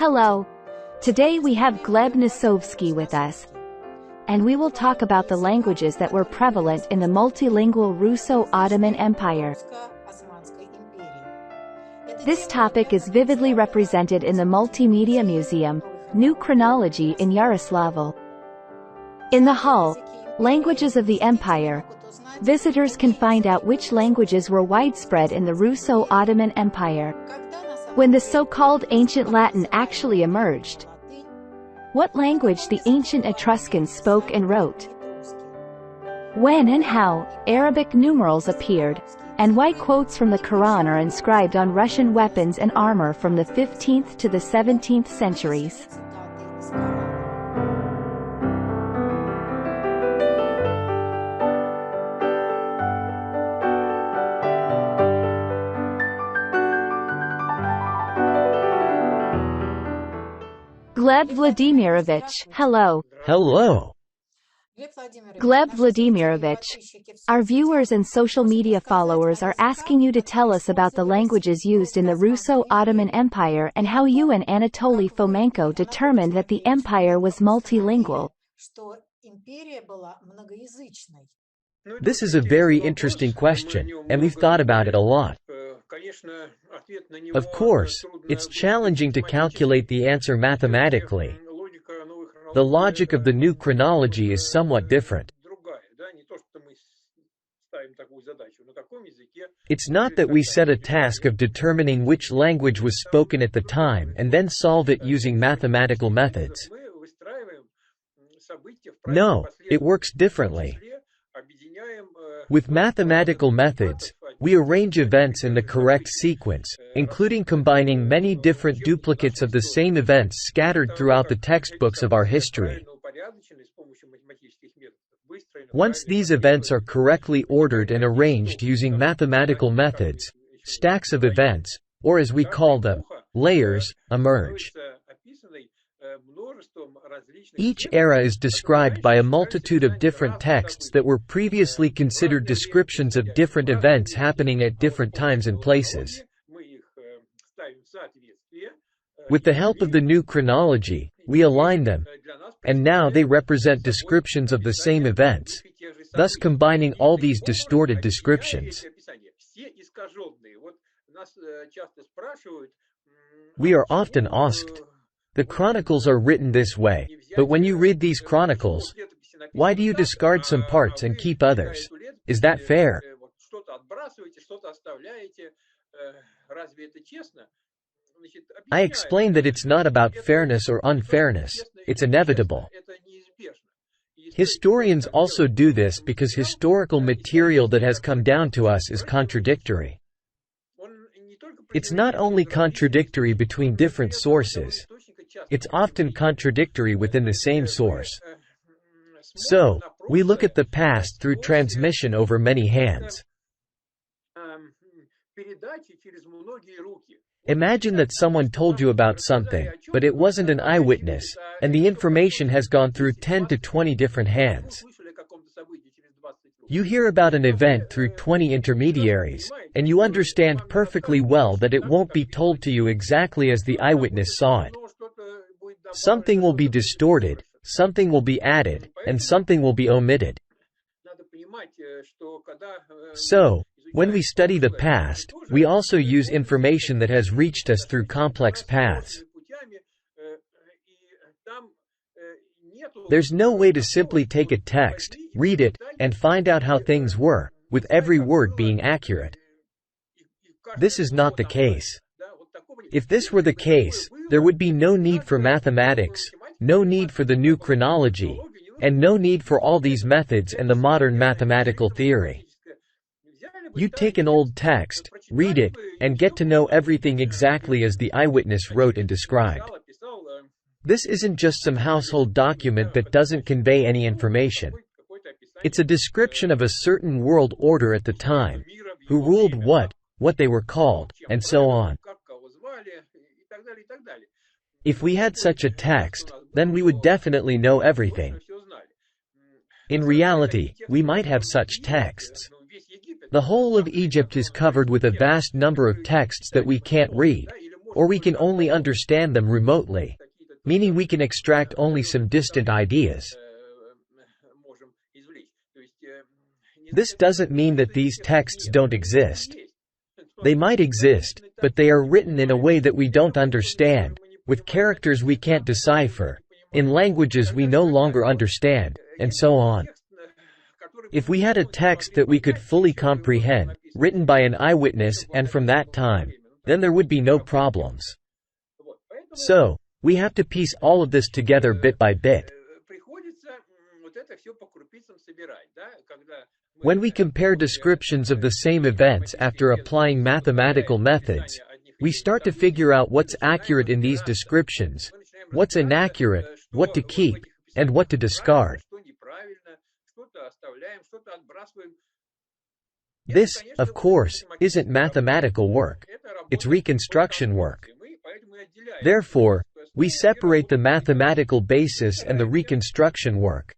Hello. Today we have Gleb Nosovsky with us, and we will talk about the languages that were prevalent in the multilingual Russo-Ottoman Empire. This topic is vividly represented in the Multimedia Museum, New Chronology in Yaroslavl. In the hall, Languages of the Empire, visitors can find out which languages were widespread in the Russo-Ottoman Empire. When the so-called Ancient Latin actually emerged, what language the ancient Etruscans spoke and wrote, when and how Arabic numerals appeared, and why quotes from the Quran are inscribed on Russian weapons and armor from the 15th to the 17th centuries. Gleb Vladimirovich, hello. Hello. Gleb Vladimirovich, our viewers and social media followers are asking you to tell us about the languages used in the Russo-Ottoman Empire and how you and Anatoly Fomenko determined that the empire was multilingual. This is a very interesting question, and we've thought about it a lot. Of course, it's challenging to calculate the answer mathematically. The logic of the new chronology is somewhat different. It's not that we set a task of determining which language was spoken at the time and then solve it using mathematical methods. No, it works differently. With mathematical methods, we arrange events in the correct sequence, including combining many different duplicates of the same events scattered throughout the textbooks of our history. Once these events are correctly ordered and arranged using mathematical methods, stacks of events, or as we call them, layers, emerge. Each era is described by a multitude of different texts that were previously considered descriptions of different events happening at different times and places. With the help of the new chronology, we align them, and now they represent descriptions of the same events, thus combining all these distorted descriptions. We are often asked, the chronicles are written this way, but when you read these chronicles, why do you discard some parts and keep others? Is that fair? I explain that it's not about fairness or unfairness, it's inevitable. Historians also do this because historical material that has come down to us is contradictory. It's not only contradictory between different sources, it's often contradictory within the same source. So, we look at the past through transmission over many hands. Imagine that someone told you about something, but it wasn't an eyewitness, and the information has gone through 10 to 20 different hands. You hear about an event through 20 intermediaries, and you understand perfectly well that it won't be told to you exactly as the eyewitness saw it. Something will be distorted, something will be added, and something will be omitted. So, when we study the past, we also use information that has reached us through complex paths. There's no way to simply take a text, read it, and find out how things were, with every word being accurate. This is not the case. If this were the case, there would be no need for mathematics, no need for the new chronology, and no need for all these methods and the modern mathematical theory. You take an old text, read it, and get to know everything exactly as the eyewitness wrote and described. This isn't just some household document that doesn't convey any information. It's a description of a certain world order at the time, who ruled what they were called, and so on. If we had such a text, then we would definitely know everything. In reality, we might have such texts. The whole of Egypt is covered with a vast number of texts that we can't read, or we can only understand them remotely, meaning we can extract only some distant ideas. This doesn't mean that these texts don't exist. They might exist, but they are written in a way that we don't understand, with characters we can't decipher, in languages we no longer understand, and so on. If we had a text that we could fully comprehend, written by an eyewitness and from that time, then there would be no problems. So, we have to piece all of this together bit by bit. When we compare descriptions of the same events after applying mathematical methods, we start to figure out what's accurate in these descriptions, what's inaccurate, what to keep, and what to discard. This, of course, isn't mathematical work. It's reconstruction work. Therefore, we separate the mathematical basis and the reconstruction work.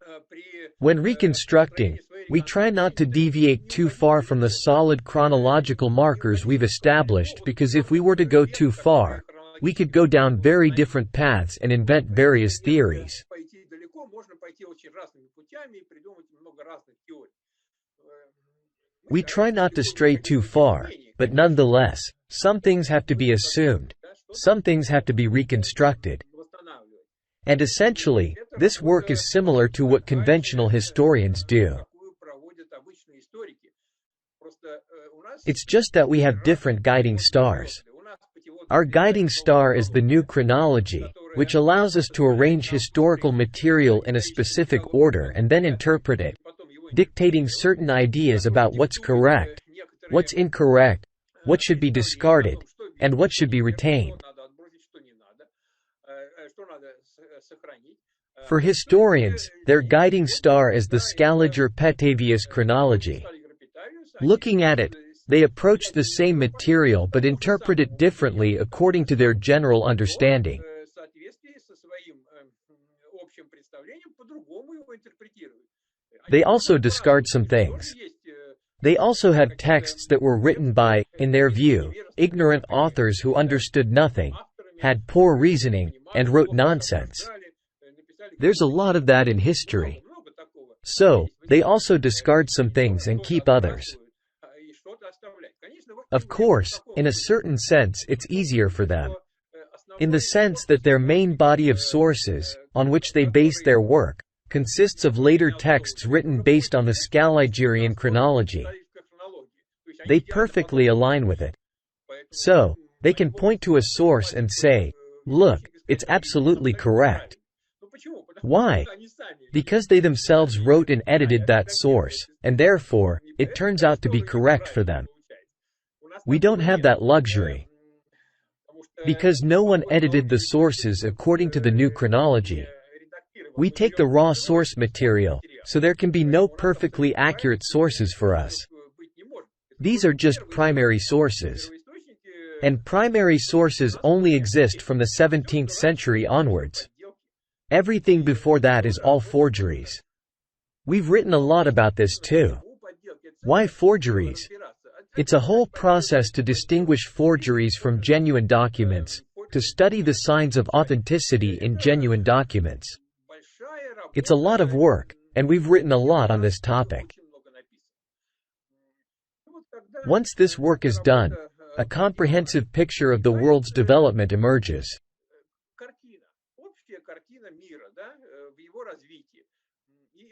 When reconstructing, we try not to deviate too far from the solid chronological markers we've established, because if we were to go too far, we could go down very different paths and invent various theories. We try not to stray too far, but nonetheless, some things have to be assumed, some things have to be reconstructed. And essentially, this work is similar to what conventional historians do. It's just that we have different guiding stars. Our guiding star is the new chronology, which allows us to arrange historical material in a specific order and then interpret it, dictating certain ideas about what's correct, what's incorrect, what should be discarded, and what should be retained. For historians, their guiding star is the Scaliger-Petavius chronology. Looking at it, they approach the same material but interpret it differently according to their general understanding. They also discard some things. They also have texts that were written by, in their view, ignorant authors who understood nothing, had poor reasoning, and wrote nonsense. There's a lot of that in history. So, they also discard some things and keep others. Of course, in a certain sense it's easier for them. In the sense that their main body of sources, on which they base their work, consists of later texts written based on the Scaligerian chronology. They perfectly align with it. So, they can point to a source and say, "Look, it's absolutely correct." Why? Because they themselves wrote and edited that source, and therefore, it turns out to be correct for them. We don't have that luxury. Because no one edited the sources according to the new chronology. We take the raw source material, so there can be no perfectly accurate sources for us. These are just primary sources. And primary sources only exist from the 17th century onwards. Everything before that is all forgeries. We've written a lot about this too. Why forgeries? It's a whole process to distinguish forgeries from genuine documents, to study the signs of authenticity in genuine documents. It's a lot of work, and we've written a lot on this topic. Once this work is done, a comprehensive picture of the world's development emerges.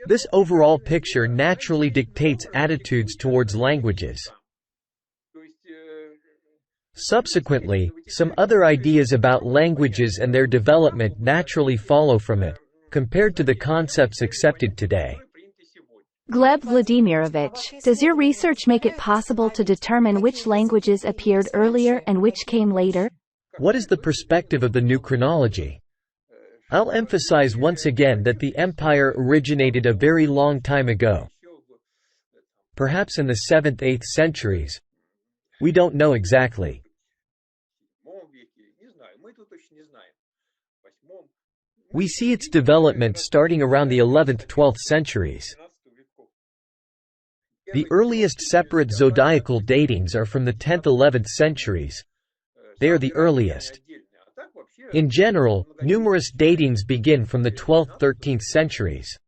This overall picture naturally dictates attitudes towards languages. Subsequently, some other ideas about languages and their development naturally follow from it, compared to the concepts accepted today. Gleb Vladimirovich, does your research make it possible to determine which languages appeared earlier and which came later? What is the perspective of the new chronology? I'll emphasize once again that the empire originated a very long time ago. Perhaps in the 7th–8th centuries. We don't know exactly. We see its development starting around the 11th–12th centuries. The earliest separate zodiacal datings are from the 10th–11th centuries. they are the earliest. In general, numerous datings begin from the 12th–13th centuries.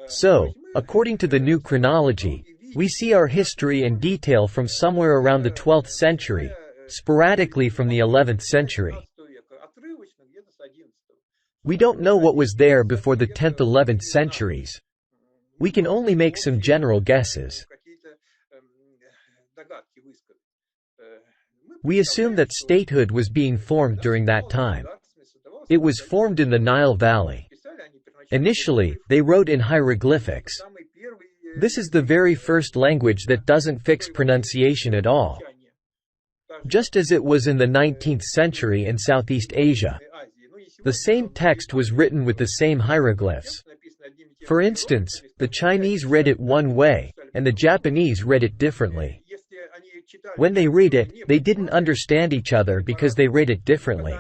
So, according to the new chronology, we see our history in detail from somewhere around the 12th century, sporadically from the 11th century. We don't know what was there before the 10th–11th centuries. We can only make some general guesses. We assume that statehood was being formed during that time. It was formed in the Nile Valley. Initially, they wrote in hieroglyphics. This is the very first language that doesn't fix pronunciation at all. Just as it was in the 19th century in Southeast Asia. The same text was written with the same hieroglyphs. For instance, the Chinese read it one way, and the Japanese read it differently. When they read it, they didn't understand each other because they read it differently.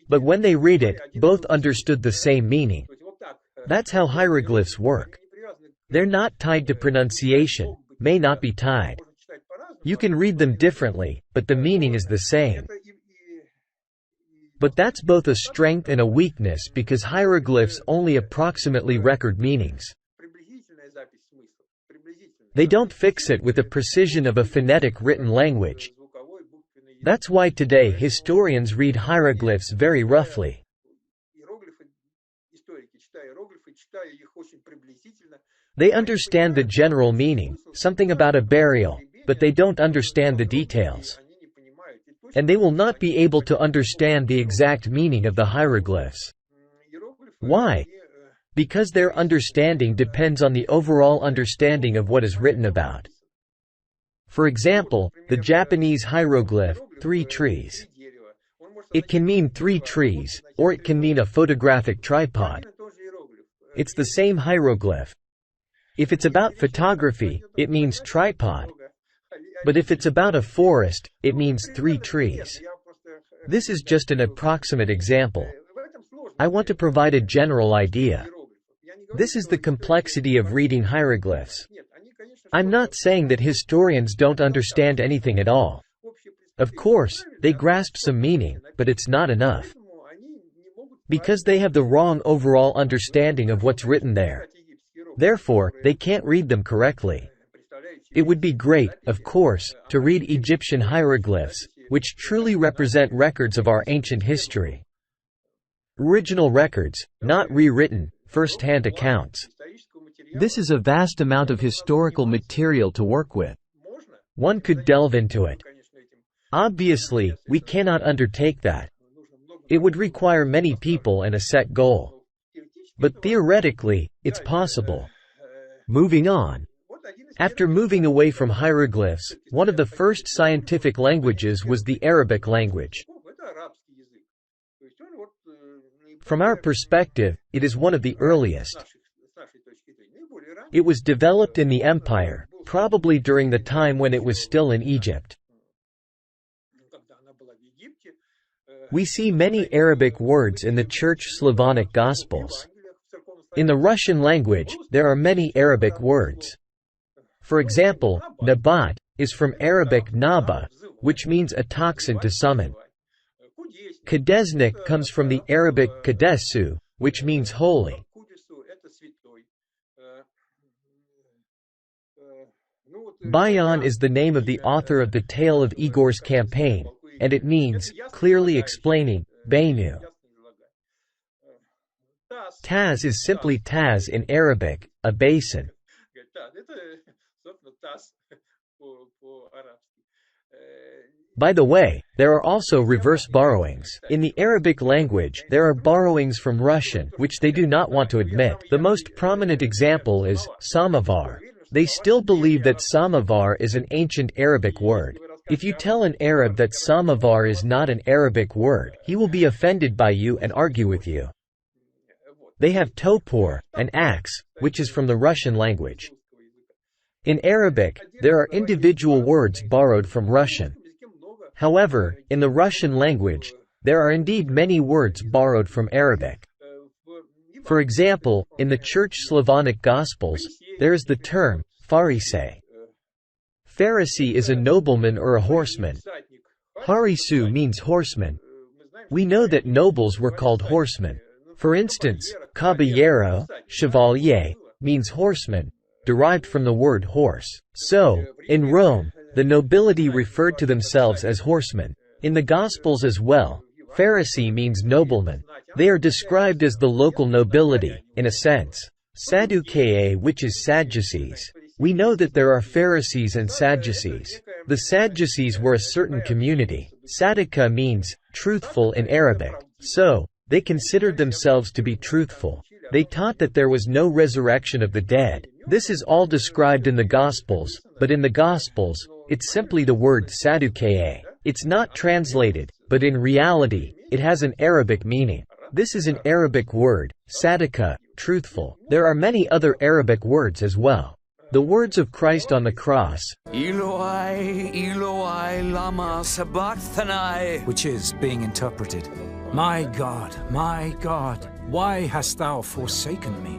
But when they read it, both understood the same meaning. That's how hieroglyphs work. They're not tied to pronunciation, may not be tied. You can read them differently, but the meaning is the same. But that's both a strength and a weakness because hieroglyphs only approximately record meanings. They don't fix it with the precision of a phonetic written language. That's why today historians read hieroglyphs very roughly. They understand the general meaning, something about a burial, but they don't understand the details. And they will not be able to understand the exact meaning of the hieroglyphs. Why? Because their understanding depends on the overall understanding of what is written about. For example, the Japanese hieroglyph, 3 trees. It can mean 3 trees, or it can mean a photographic tripod. It's the same hieroglyph. If it's about photography, it means tripod. But if it's about a forest, it means 3 trees. This is just an approximate example. I want to provide a general idea. This is the complexity of reading hieroglyphs. I'm not saying that historians don't understand anything at all. Of course, they grasp some meaning, but it's not enough. Because they have the wrong overall understanding of what's written there. Therefore, they can't read them correctly. It would be great, of course, to read Egyptian hieroglyphs, which truly represent records of our ancient history. Original records, not rewritten, first-hand accounts. This is a vast amount of historical material to work with. One could delve into it. Obviously, we cannot undertake that. It would require many people and a set goal. But theoretically, it's possible. Moving on. After moving away from hieroglyphs, one of the first scientific languages was the Arabic language. From our perspective, it is one of the earliest. It was developed in the empire, probably during the time when it was still in Egypt. We see many Arabic words in the Church Slavonic Gospels. In the Russian language, there are many Arabic words. For example, nabat is from Arabic naba, which means a toxin to summon. Kadesnik comes from the Arabic kadesu, which means holy. Bayan is the name of the author of the tale of Igor's campaign, and it means, clearly explaining, Bainu. Taz is simply Taz in Arabic, a basin. By the way, there are also reverse borrowings. In the Arabic language, there are borrowings from Russian, which they do not want to admit. The most prominent example is samovar. They still believe that samovar is an ancient Arabic word. If you tell an Arab that samovar is not an Arabic word, he will be offended by you and argue with you. They have topor, an axe, which is from the Russian language. In Arabic, there are individual words borrowed from Russian. However, in the Russian language, there are indeed many words borrowed from Arabic. For example, in the Church Slavonic Gospels, there is the term, Pharisee. Pharisee is a nobleman or a horseman. Harisu means horseman. We know that nobles were called horsemen. For instance, caballero, chevalier, means horseman, derived from the word horse. So, in Rome, the nobility referred to themselves as horsemen. In the Gospels as well, Pharisee means nobleman. They are described as the local nobility, in a sense. Sadducei, which is Sadducees. We know that there are Pharisees and Sadducees. The Sadducees were a certain community. Sadduqa means truthful in Arabic. So, they considered themselves to be truthful. They taught that there was no resurrection of the dead. This is all described in the Gospels, but in the Gospels, it's simply the word Sadducei. It's not translated, but in reality, it has an Arabic meaning. This is an Arabic word, sadduqa, truthful. There are many other Arabic words as well. The words of Christ on the cross, Eloi, Eloi, lama sabachthani, which is being interpreted, my God, why hast thou forsaken me?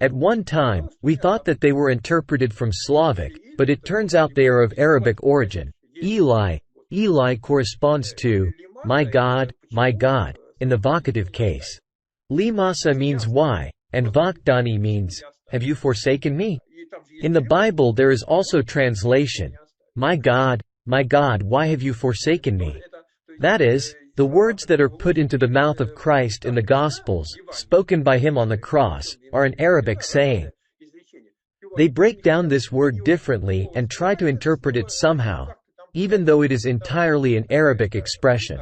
At one time, we thought that they were interpreted from Slavic, but it turns out they are of Arabic origin. Eli corresponds to, my God, in the vocative case. Limasa means why, and vakdani means, have you forsaken me? In the Bible there is also translation, my God, why have you forsaken me? That is, the words that are put into the mouth of Christ in the Gospels, spoken by him on the cross, are an Arabic saying. They break down this word differently and try to interpret it somehow, even though it is entirely an Arabic expression.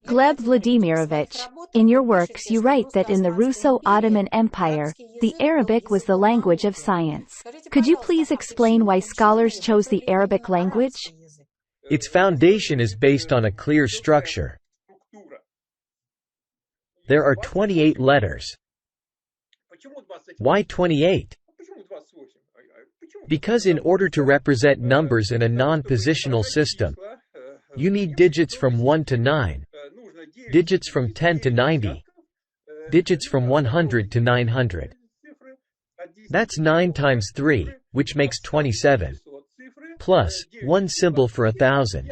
Gleb Vladimirovich, in your works you write that in the Russo-Ottoman Empire, the Arabic was the language of science. Could you please explain why scholars chose the Arabic language? Its foundation is based on a clear structure. There are 28 letters. Why 28? Because in order to represent numbers in a non-positional system, you need digits from 1 to 9, digits from 10 to 90, digits from 100 to 900. That's 9 times 3, which makes 27, plus, one symbol for 1,000.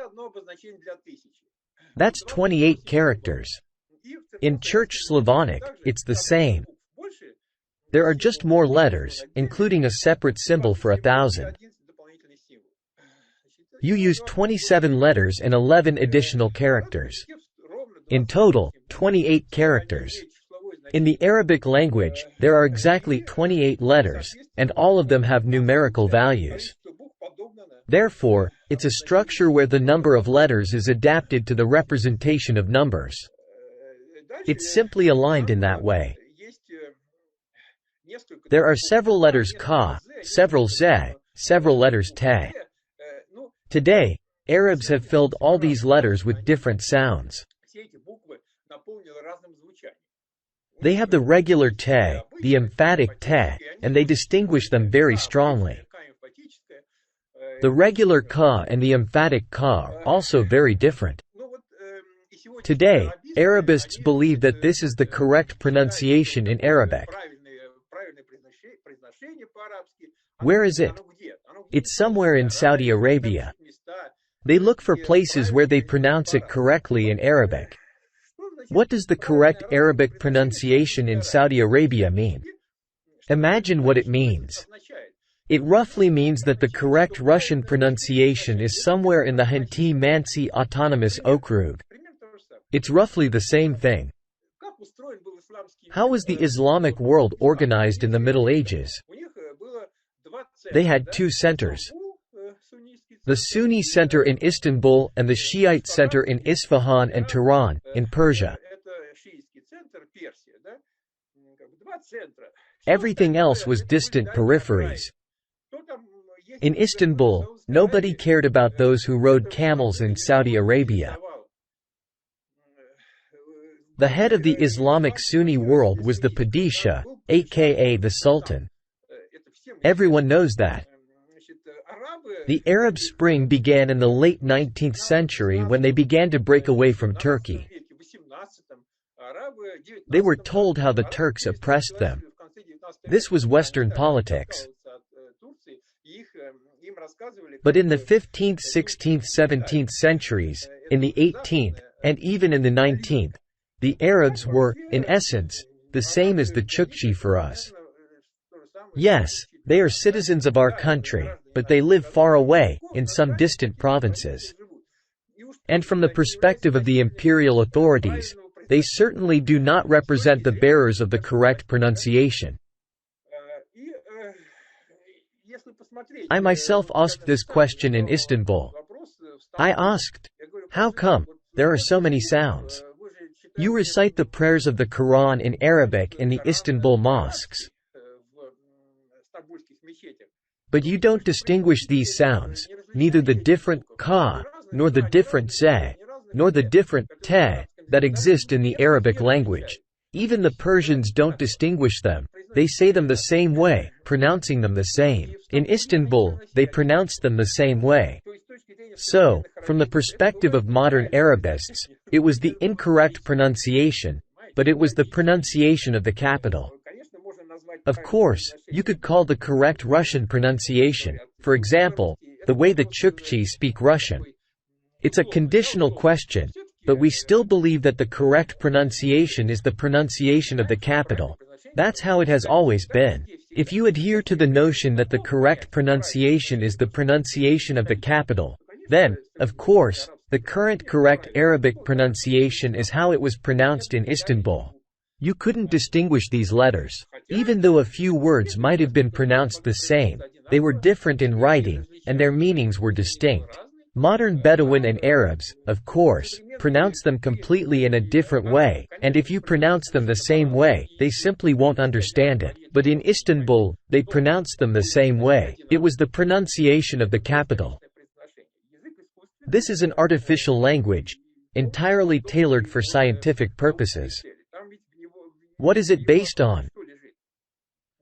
That's 28 characters. In Church Slavonic, it's the same. There are just more letters, including a separate symbol for 1,000. You use 27 letters and 11 additional characters. In total, 28 characters. In the Arabic language, there are exactly 28 letters, and all of them have numerical values. Therefore, it's a structure where the number of letters is adapted to the representation of numbers. It's simply aligned in that way. There are several letters ka, several ze, several letters te. Today, Arabs have filled all these letters with different sounds. They have the regular te, the emphatic te, and they distinguish them very strongly. The regular ka and the emphatic ka are also very different. Today, Arabists believe that this is the correct pronunciation in Arabic. Where is it? It's somewhere in Saudi Arabia. They look for places where they pronounce it correctly in Arabic. What does the correct Arabic pronunciation in Saudi Arabia mean? Imagine what it means. It roughly means that the correct Russian pronunciation is somewhere in the Khanty-Mansi Autonomous Okrug. It's roughly the same thing. How was the Islamic world organized in the Middle Ages? They had two centers. The Sunni center in Istanbul and the Shiite center in Isfahan and Tehran, in Persia. Everything else was distant peripheries. In Istanbul, nobody cared about those who rode camels in Saudi Arabia. The head of the Islamic Sunni world was the Padishah, aka the Sultan. Everyone knows that. The Arab Spring began in the late 19th century when they began to break away from Turkey. They were told how the Turks oppressed them. This was Western politics. But in the 15th, 16th, 17th centuries, in the 18th, and even in the 19th, the Arabs were, in essence, the same as the Chukchi for us. Yes, they are citizens of our country, but they live far away, in some distant provinces. And from the perspective of the imperial authorities, they certainly do not represent the bearers of the correct pronunciation. I myself asked this question in Istanbul. I asked, how come there are so many sounds? You recite the prayers of the Quran in Arabic in the Istanbul mosques. But you don't distinguish these sounds, neither the different ka, nor the different se, nor the different te, that exist in the Arabic language. Even the Persians don't distinguish them. They say them the same way, pronouncing them the same. In Istanbul, they pronounce them the same way. So, from the perspective of modern Arabists, it was the incorrect pronunciation, but it was the pronunciation of the capital. Of course, you could call the correct Russian pronunciation, for example, the way the Chukchi speak Russian. It's a conditional question, but we still believe that the correct pronunciation is the pronunciation of the capital. That's how it has always been. If you adhere to the notion that the correct pronunciation is the pronunciation of the capital, then, of course, the current correct Arabic pronunciation is how it was pronounced in Istanbul. You couldn't distinguish these letters. Even though a few words might have been pronounced the same, they were different in writing, and their meanings were distinct. Modern Bedouin and Arabs, of course, pronounce them completely in a different way, and if you pronounce them the same way, they simply won't understand it. But in Istanbul, they pronounced them the same way. It was the pronunciation of the capital. This is an artificial language, entirely tailored for scientific purposes. What is it based on?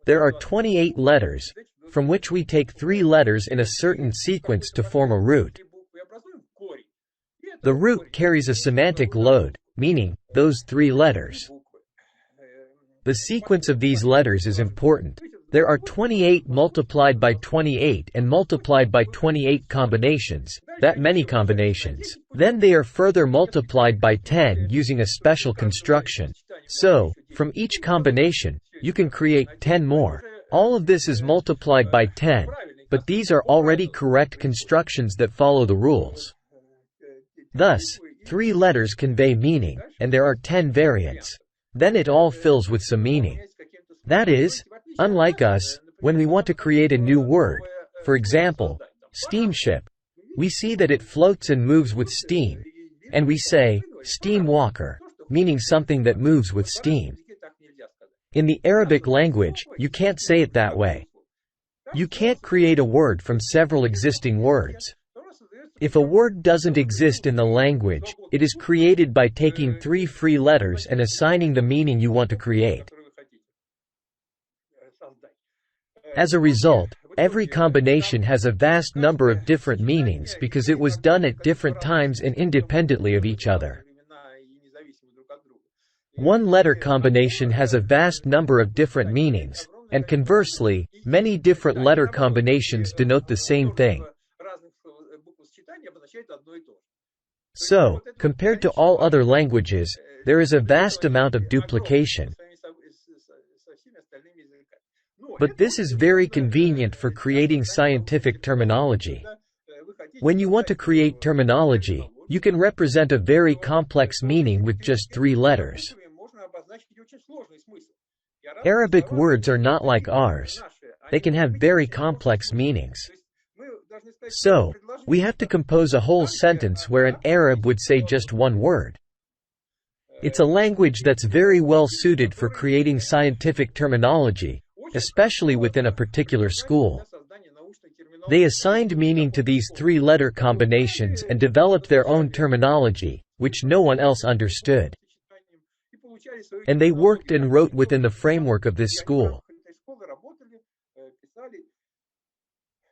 There are 28 letters, from which we take 3 letters in a certain sequence to form a root. The root carries a semantic load, meaning, those 3 letters. The sequence of these letters is important. There are 28 multiplied by 28 and multiplied by 28 combinations, that many combinations. Then they are further multiplied by 10 using a special construction. So, from each combination, you can create 10 more. All of this is multiplied by 10, but these are already correct constructions that follow the rules. Thus, 3 letters convey meaning, and there are 10 variants. Then it all fills with some meaning. That is, unlike us, when we want to create a new word, for example, steamship, we see that it floats and moves with steam, and we say, steam walker, meaning something that moves with steam. In the Arabic language, you can't say it that way. You can't create a word from several existing words. If a word doesn't exist in the language, it is created by taking 3 free letters and assigning the meaning you want to create. As a result, every combination has a vast number of different meanings because it was done at different times and independently of each other. One letter combination has a vast number of different meanings, and conversely, many different letter combinations denote the same thing. So, compared to all other languages, there is a vast amount of duplication. But this is very convenient for creating scientific terminology. When you want to create terminology, you can represent a very complex meaning with just 3 letters. Arabic words are not like ours. They can have very complex meanings. So, we have to compose a whole sentence where an Arab would say just one word. It's a language that's very well suited for creating scientific terminology, especially within a particular school. They assigned meaning to these 3-letter combinations and developed their own terminology, which no one else understood. And they worked and wrote within the framework of this school.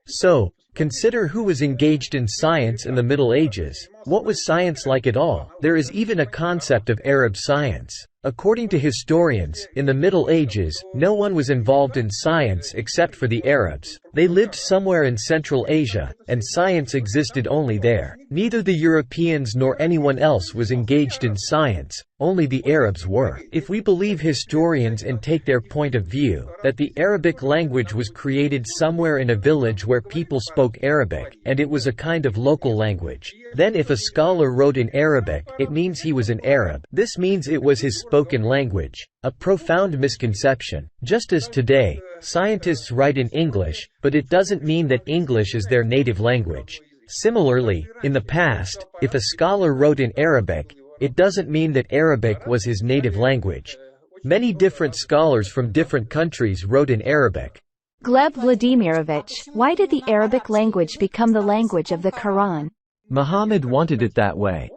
So, Consider who was engaged in science in the Middle Ages. What was science like at all? There is even a concept of Arab science. According to historians, in the Middle Ages, no one was involved in science except for the Arabs. They lived somewhere in Central Asia, and science existed only there. Neither the Europeans nor anyone else was engaged in science, only the Arabs were. If we believe historians and take their point of view, that the Arabic language was created somewhere in a village where people spoke Arabic, and it was a kind of local language, then if a scholar wrote in Arabic, it means he was an Arab. This means it was his spoken language. A profound misconception. Just as today, scientists write in English, but it doesn't mean that English is their native language. Similarly, in the past, if a scholar wrote in Arabic, it doesn't mean that Arabic was his native language. Many different scholars from different countries wrote in Arabic. Gleb Vladimirovich, why did the Arabic language become the language of the Quran? Muhammad wanted it that way.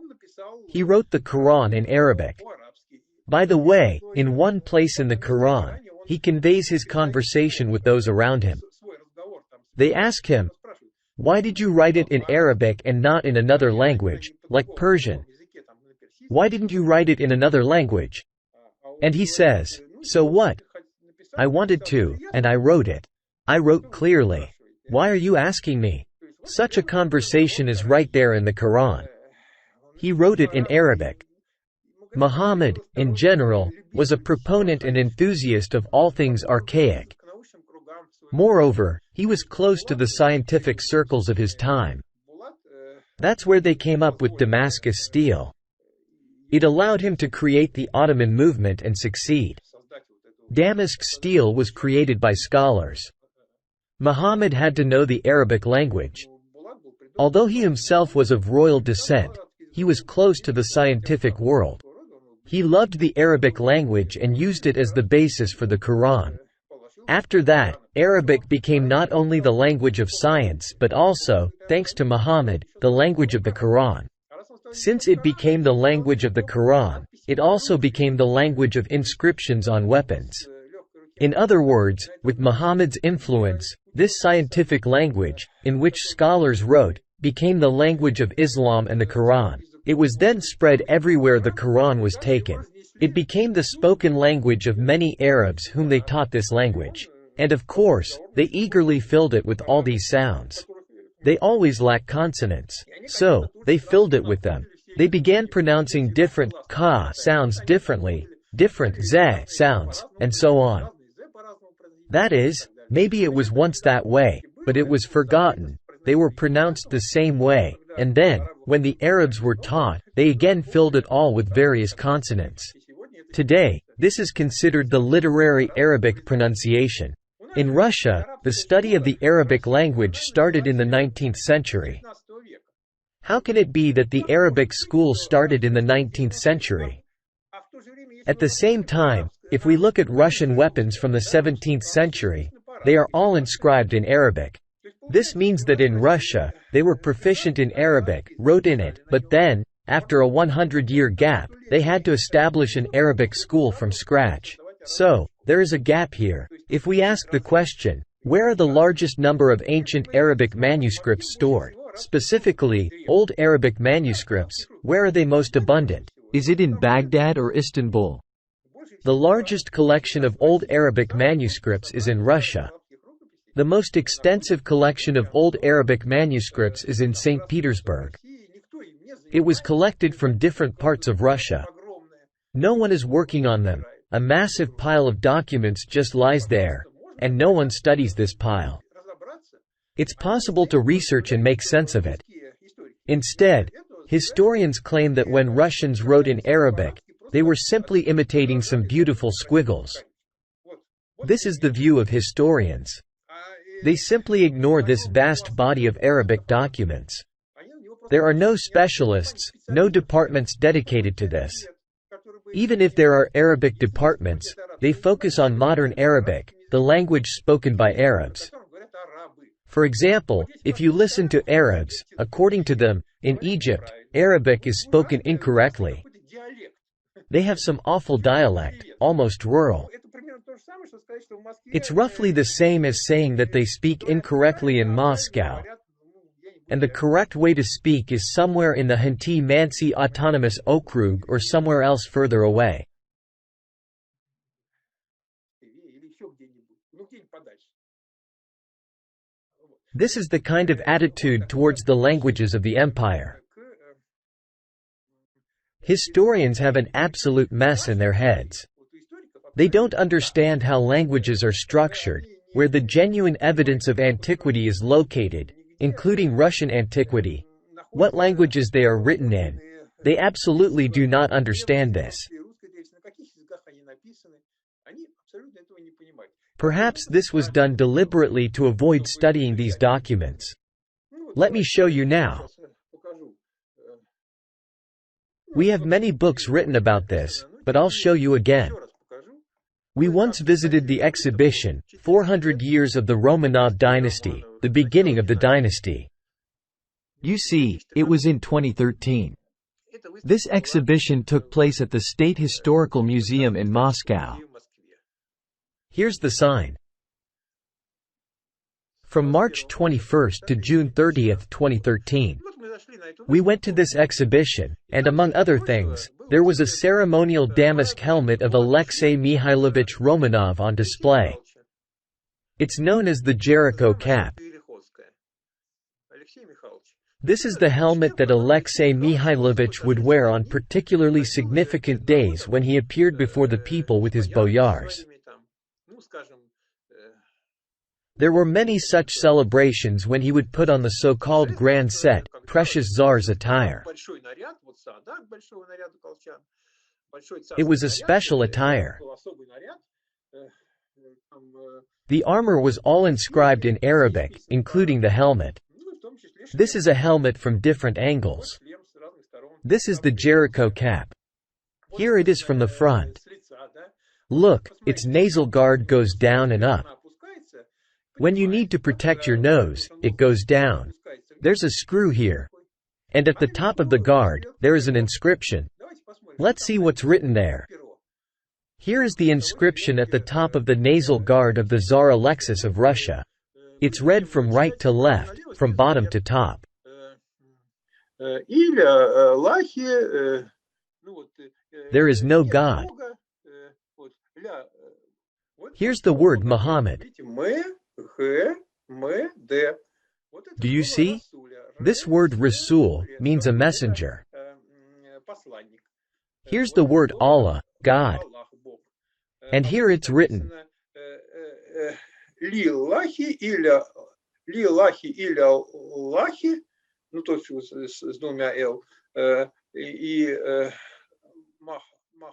He wrote the Quran in Arabic. By the way, in one place in the Quran, he conveys his conversation with those around him. They ask him, "Why did you write it in Arabic and not in another language, like Persian? Why didn't you write it in another language?" And he says, "So what? I wanted to, and I wrote it. I wrote clearly. Why are you asking me?" Such a conversation is right there in the Quran. He wrote it in Arabic. Muhammad, in general, was a proponent and enthusiast of all things archaic. Moreover, he was close to the scientific circles of his time. That's where they came up with Damascus steel. It allowed him to create the Ottoman movement and succeed. Damask steel was created by scholars. Muhammad had to know the Arabic language. Although he himself was of royal descent, he was close to the scientific world. He loved the Arabic language and used it as the basis for the Quran. After that, Arabic became not only the language of science but also, thanks to Muhammad, the language of the Quran. Since it became the language of the Quran, it also became the language of inscriptions on weapons. In other words, with Muhammad's influence, this scientific language, in which scholars wrote, became the language of Islam and the Quran. It was then spread everywhere the Quran was taken. It became the spoken language of many Arabs whom they taught this language. And of course, they eagerly filled it with all these sounds. They always lack consonants. So, they filled it with them. They began pronouncing different ka sounds differently, different z sounds, and so on. That is, maybe it was once that way, but it was forgotten. They were pronounced the same way, and then, when the Arabs were taught, they again filled it all with various consonants. Today, this is considered the literary Arabic pronunciation. In Russia, the study of the Arabic language started in the 19th century. How can it be that the Arabic school started in the 19th century? At the same time, if we look at Russian weapons from the 17th century, they are all inscribed in Arabic. This means that in Russia, they were proficient in Arabic, wrote in it, but then, after a 100-year gap, they had to establish an Arabic school from scratch. So, there is a gap here. If we ask the question, where are the largest number of ancient Arabic manuscripts stored? Specifically, Old Arabic manuscripts, where are they most abundant? Is it in Baghdad or Istanbul? The largest collection of Old Arabic manuscripts is in Russia. The most extensive collection of Old Arabic manuscripts is in St. Petersburg. It was collected from different parts of Russia. No one is working on them. A massive pile of documents just lies there, and no one studies this pile. It's possible to research and make sense of it. Instead, historians claim that when Russians wrote in Arabic, they were simply imitating some beautiful squiggles. This is the view of historians. They simply ignore this vast body of Arabic documents. There are no specialists, no departments dedicated to this. Even if there are Arabic departments, they focus on modern Arabic, the language spoken by Arabs. For example, if you listen to Arabs, according to them, in Egypt, Arabic is spoken incorrectly. They have some awful dialect, almost rural. It's roughly the same as saying that they speak incorrectly in Moscow. and the correct way to speak is somewhere in the Khanty-Mansi Autonomous Okrug or somewhere else further away. This is the kind of attitude towards the languages of the empire. Historians have an absolute mess in their heads. They don't understand how languages are structured, where the genuine evidence of antiquity is located, including Russian antiquity, what languages they are written in. They absolutely do not understand this. Perhaps this was done deliberately to avoid studying these documents. Let me show you now. We have many books written about this, but I'll show you again. We once visited the exhibition, 400 Years of the Romanov Dynasty, the beginning of the dynasty. You see, it was in 2013. This exhibition took place at the State Historical Museum in Moscow. Here's the sign. From March 21 to June 30, 2013. We went to this exhibition, and among other things, there was a ceremonial damask helmet of Alexei Mikhailovich Romanov on display. It's known as the Jericho cap. This is the helmet that Alexei Mikhailovich would wear on particularly significant days when he appeared before the people with his boyars. There were many such celebrations when he would put on the so-called grand set, precious Tsar's attire. It was a special attire. The armor was all inscribed in Arabic, including the helmet. This is a helmet from different angles. This is the Jericho cap. Here it is from the front. Look, its nasal guard goes down and up. When you need to protect your nose, it goes down. There's a screw here. And at the top of the guard, there is an inscription. Let's see what's written there. Here is the inscription at the top of the nasal guard of the Tsar Alexis of Russia. It's read from right to left, from bottom to top. There is no God. Here's the word Muhammad. Do you see? This word Rasul means a messenger. Here's the word Allah, God. And here it's written.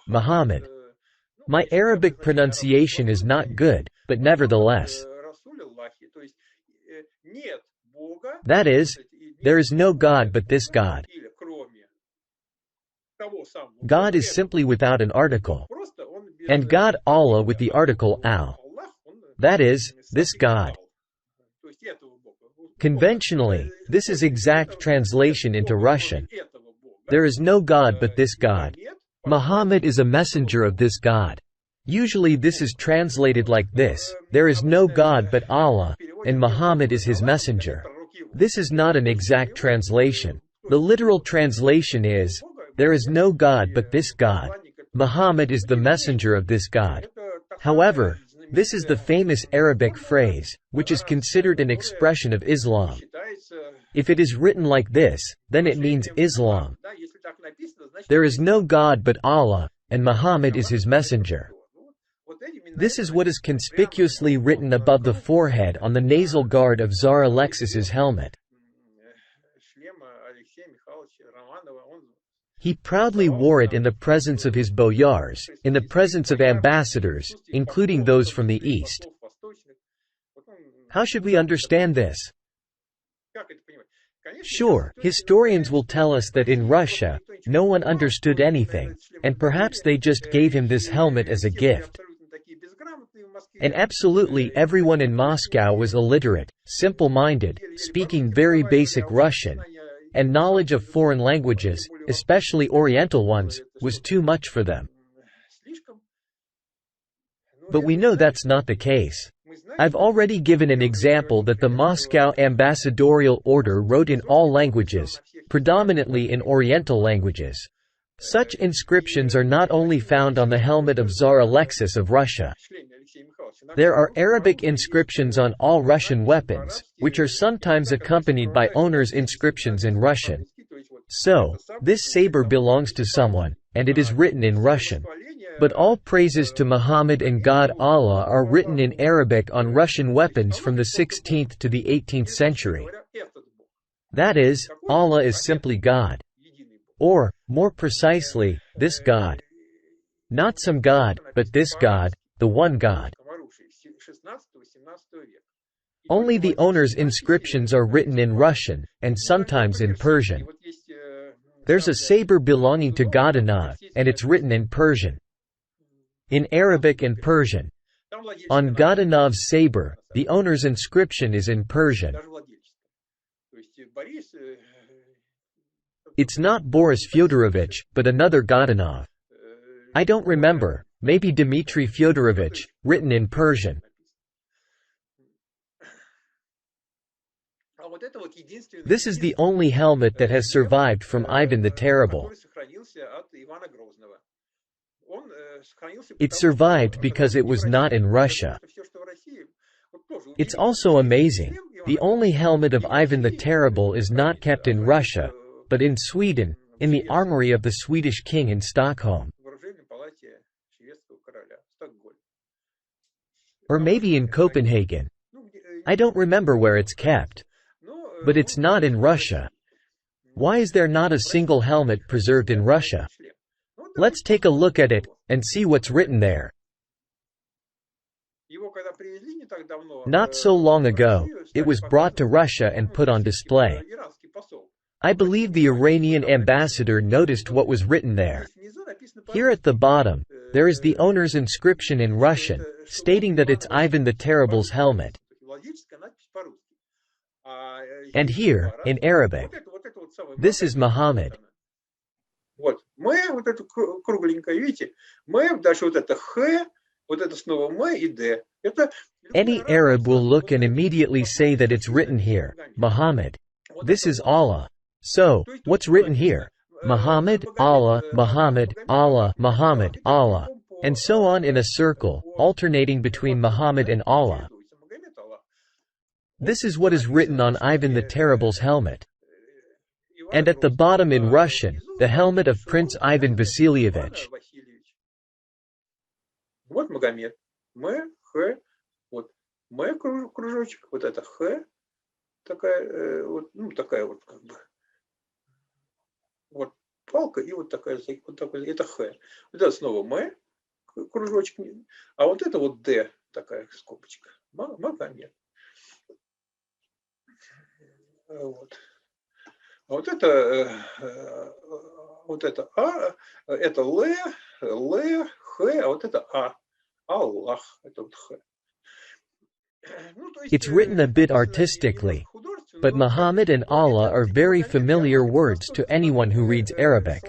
Muhammad. My Arabic pronunciation is not good, but nevertheless. That is, there is no God but this God. God is simply without an article. And God Allah with the article al. That is, this God. Conventionally, this is exact translation into Russian. There is no God but this God. Muhammad is a messenger of this God. Usually this is translated like this, there is no God but Allah, and Muhammad is his messenger. This is not an exact translation. The literal translation is, there is no God but this God. Muhammad is the messenger of this God. However, this is the famous Arabic phrase, which is considered an expression of Islam. If it is written like this, then it means Islam. There is no God but Allah, and Muhammad is his messenger. This is what is conspicuously written above the forehead on the nasal guard of Tsar Alexis's helmet. He proudly wore it in the presence of his boyars, in the presence of ambassadors, including those from the East. How should we understand this? Sure, historians will tell us that in Russia, no one understood anything, and perhaps they just gave him this helmet as a gift. And absolutely everyone in Moscow was illiterate, simple-minded, speaking very basic Russian, and knowledge of foreign languages, especially Oriental ones, was too much for them. But we know that's not the case. I've already given an example that the Moscow Ambassadorial Order wrote in all languages, predominantly in Oriental languages. Such inscriptions are not only found on the helmet of Tsar Alexis of Russia. There are Arabic inscriptions on all Russian weapons, which are sometimes accompanied by owner's inscriptions in Russian. So, this saber belongs to someone, and it is written in Russian. But all praises to Muhammad and God Allah are written in Arabic on Russian weapons from the 16th to the 18th century. That is, Allah is simply God. Or, more precisely, this God. Not some God, but this God, the one God. Only the owner's inscriptions are written in Russian, and sometimes in Persian. There's a saber belonging to Godunov, and it's written in Persian. In Arabic and Persian. On Godunov's saber, the owner's inscription is in Persian. It's not Boris Fyodorovich, but another Godunov. I don't remember, maybe Dmitry Fyodorovich, written in Persian. This is the only helmet that has survived from Ivan the Terrible. It survived because it was not in Russia. It's also amazing. The only helmet of Ivan the Terrible is not kept in Russia, but in Sweden, in the armory of the Swedish king in Stockholm. Or maybe in Copenhagen. I don't remember where it's kept. But it's not in Russia. Why is there not a single helmet preserved in Russia? Let's take a look at it, and see what's written there. Not so long ago, it was brought to Russia and put on display. I believe the Iranian ambassador noticed what was written there. Here at the bottom, there is the owner's inscription in Russian, stating that it's Ivan the Terrible's helmet. And here, in Arabic, this is Muhammad. Any Arab will look and immediately say that it's written here, Muhammad. This is Allah. So, what's written here? Muhammad, Allah, Muhammad, Allah, Muhammad, Allah, and so on in a circle, alternating between Muhammad and Allah. This is what is written on Ivan the Terrible's helmet. And at the bottom in Russian, the helmet of Prince Ivan Vasilievich. Вот Магомед. Х, вот кружочек, вот это Х, такая, вот, ну, такая вот как бы. Вот палка и вот такая, это Х. Вот это снова М, кружочек, а вот это вот Д, такая скобочка. Магомед. Вот. Вот это А, это Л, Х, а вот это А. Аллах, это вот Х. It's written a bit artistically, but Muhammad and Allah are very familiar words to anyone who reads Arabic.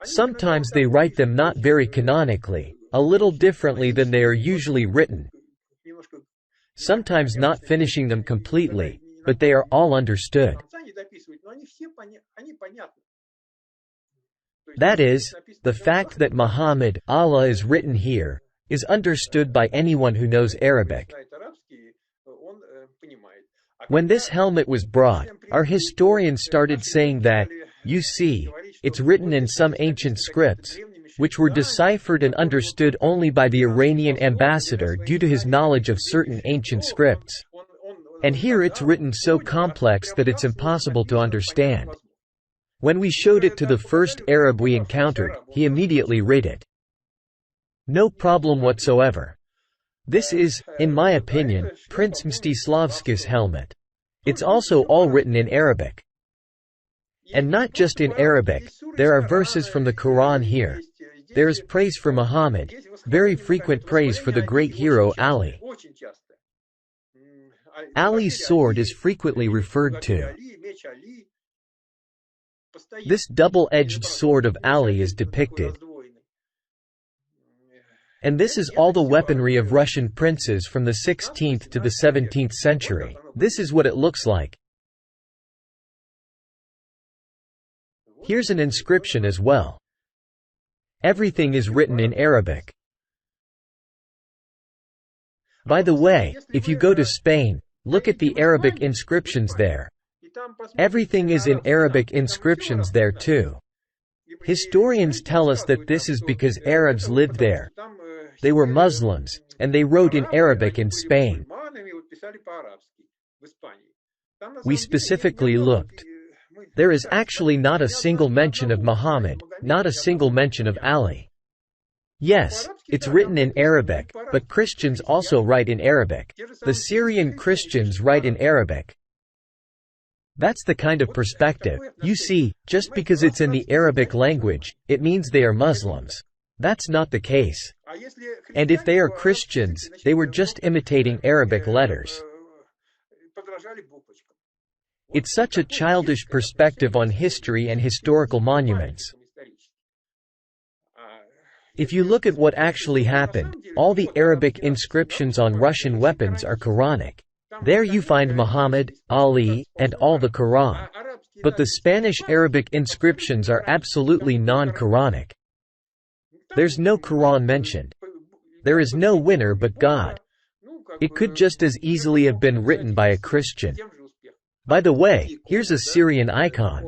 Sometimes they write them not very canonically, a little differently than they are usually written. Sometimes not finishing them completely, but they are all understood. That is, the fact that Muhammad, Allah is written here, is understood by anyone who knows Arabic. When this helmet was brought, our historians started saying that, you see, it's written in some ancient scripts, which were deciphered and understood only by the Iranian ambassador due to his knowledge of certain ancient scripts. And here it's written so complex that it's impossible to understand. When we showed it to the first Arab we encountered, he immediately read it. No problem whatsoever. This is, in my opinion, Prince Mstislavski's helmet. It's also all written in Arabic. And not just in Arabic, there are verses from the Quran here. There is praise for Muhammad, very frequent praise for the great hero Ali. Ali's sword is frequently referred to. This double-edged sword of Ali is depicted. And this is all the weaponry of Russian princes from the 16th to the 17th century. This is what it looks like. Here's an inscription as well. Everything is written in Arabic. By the way, if you go to Spain, look at the Arabic inscriptions there. Everything is in Arabic inscriptions there too. Historians tell us that this is because Arabs lived there. They were Muslims, and they wrote in Arabic in Spain. We specifically looked. There is actually not a single mention of Muhammad, not a single mention of Ali. Yes, it's written in Arabic, but Christians also write in Arabic. The Syrian Christians write in Arabic. That's the kind of perspective. You see, just because it's in the Arabic language, it means they are Muslims. That's not the case. And if they are Christians, they were just imitating Arabic letters. It's such a childish perspective on history and historical monuments. If you look at what actually happened, all the Arabic inscriptions on Russian weapons are Quranic. There you find Muhammad, Ali, and all the Quran. But the Spanish Arabic inscriptions are absolutely non-Quranic. There's no Quran mentioned. There is no winner but God. It could just as easily have been written by a Christian. By the way, here's a Syrian icon.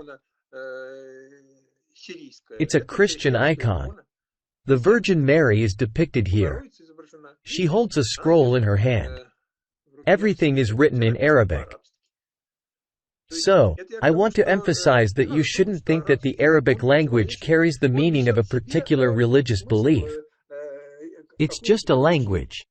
It's a Christian icon. The Virgin Mary is depicted here. She holds a scroll in her hand. Everything is written in Arabic. So, I want to emphasize that you shouldn't think that the Arabic language carries the meaning of a particular religious belief. It's just a language.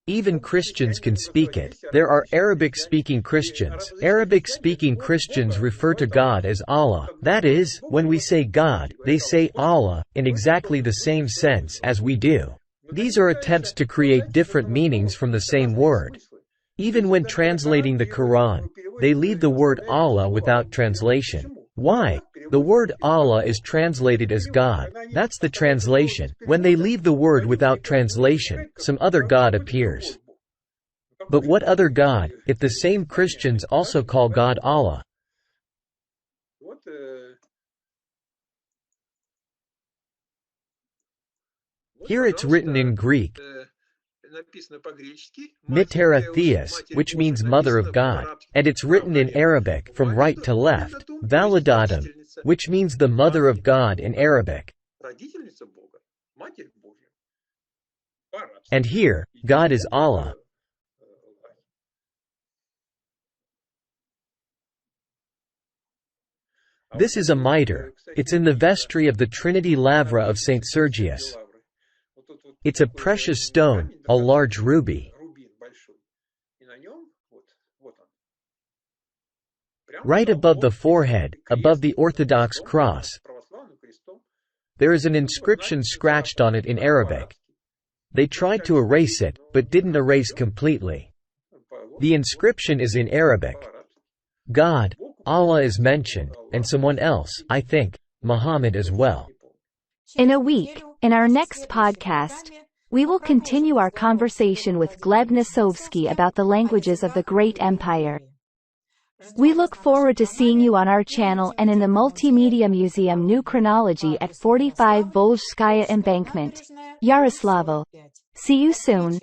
Even Christians can speak it. There are Arabic-speaking Christians. Arabic-speaking Christians refer to God as Allah. That is, when we say God, they say Allah, in exactly the same sense as we do. These are attempts to create different meanings from the same word. Even when translating the Quran, they leave the word Allah without translation. Why? The word Allah is translated as God. That's the translation. When they leave the word without translation, some other God appears. But what other God, if the same Christians also call God Allah? Here it's written in Greek, Mitera Theos, which means Mother of God, and it's written in Arabic from right to left, Validatum, which means the Mother of God in Arabic. And here, God is Allah. This is a mitre. It's in the vestry of the Trinity Lavra of St. Sergius. It's a precious stone, a large ruby. Right above the forehead, above the Orthodox cross, there is an inscription scratched on it in Arabic. They tried to erase it, but didn't erase completely. The inscription is in Arabic. God, Allah is mentioned, and someone else, I think, Muhammad as well. In a week, in our next podcast, we will continue our conversation with Gleb Nosovsky about the languages of the Great Empire. We look forward to seeing you on our channel and in the Multimedia Museum New Chronology at 45 Volzhskaya Embankment, Yaroslavl. See you soon.